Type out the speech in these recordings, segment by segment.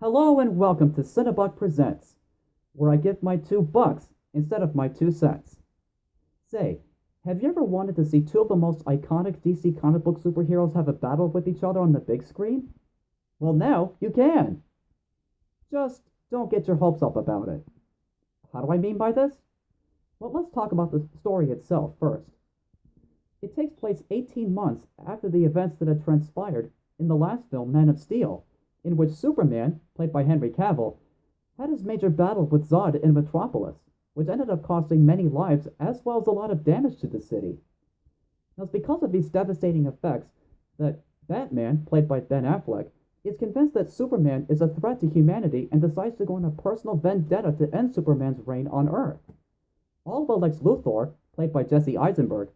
Hello and welcome to Cinebuck Presents, where I give my $2 instead of my 2 cents. Say, have you ever wanted to see two of the most iconic DC comic book superheroes have a battle with each other on the big screen? Well, now you can. Just don't get your hopes up about it. How do I mean by this? Well, let's talk about the story itself first. It takes place 18 months after the events that had transpired in the last film, Man of Steel, in which Superman, played by Henry Cavill, had his major battle with Zod in Metropolis, which ended up costing many lives as well as a lot of damage to the city. Now, it's because of these devastating effects that Batman, played by Ben Affleck, is convinced that Superman is a threat to humanity and decides to go on a personal vendetta to end Superman's reign on Earth. All while Lex Luthor, played by Jesse Eisenberg,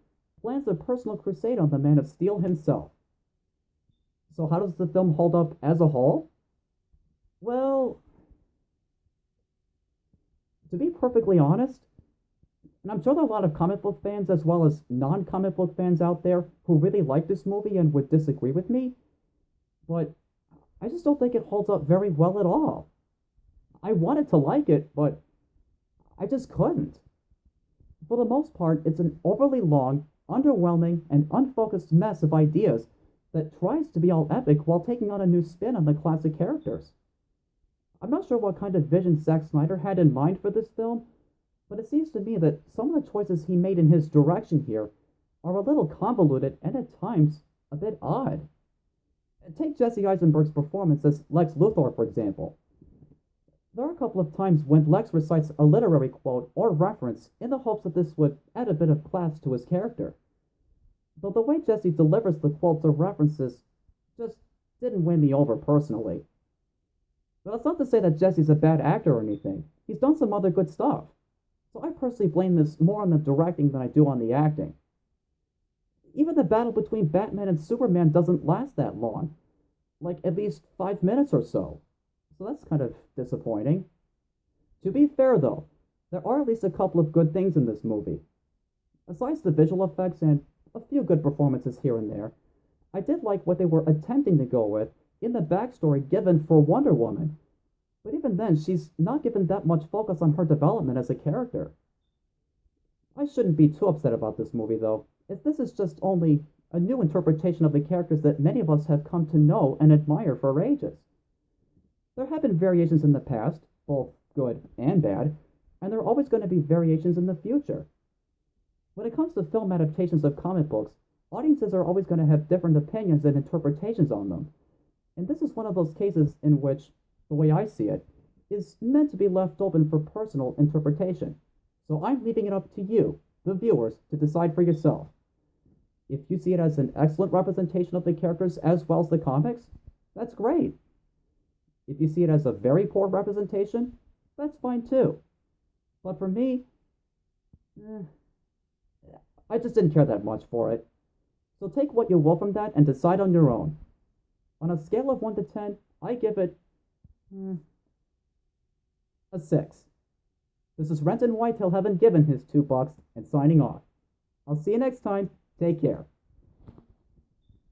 plans a personal crusade on the Man of Steel himself. So how does the film hold up as a whole? Well, to be perfectly honest, and I'm sure there are a lot of comic book fans as well as non-comic book fans out there who really like this movie and would disagree with me, but I just don't think it holds up very well at all. I wanted to like it, but I just couldn't. For the most part, it's an overly long, underwhelming, and unfocused mess of ideas that tries to be all epic while taking on a new spin on the classic characters. I'm not sure what kind of vision Zack Snyder had in mind for this film, but it seems to me that some of the choices he made in his direction here are a little convoluted and at times a bit odd. Take Jesse Eisenberg's performance as Lex Luthor, for example. There are a couple of times when Lex recites a literary quote or reference in the hopes that this would add a bit of class to his character. Though the way Jesse delivers the quotes or references just didn't win me over personally. But that's not to say that Jesse's a bad actor or anything. He's done some other good stuff. So I personally blame this more on the directing than I do on the acting. Even the battle between Batman and Superman doesn't last that long. Like at least 5 minutes or so. So that's kind of disappointing. To be fair though, there are at least a couple of good things in this movie. Besides the visual effects and a few good performances here and there, I did like what they were attempting to go with in the backstory given for Wonder Woman. But even then, she's not given that much focus on her development as a character. I shouldn't be too upset about this movie though, as this is just only a new interpretation of the characters that many of us have come to know and admire for ages. There have been variations in the past, both good and bad, and there are always going to be variations in the future. When it comes to film adaptations of comic books, audiences are always going to have different opinions and interpretations on them. And this is one of those cases in which, the way I see it, is meant to be left open for personal interpretation. So I'm leaving it up to you, the viewers, to decide for yourself. If you see it as an excellent representation of the characters as well as the comics, that's great. If you see it as a very poor representation, that's fine too. But for me, I just didn't care that much for it. So take what you will from that and decide on your own. On a scale of 1 to 10, I give it a 6. This is Renton Whitehill having given his $2 and signing off. I'll see you next time. Take care.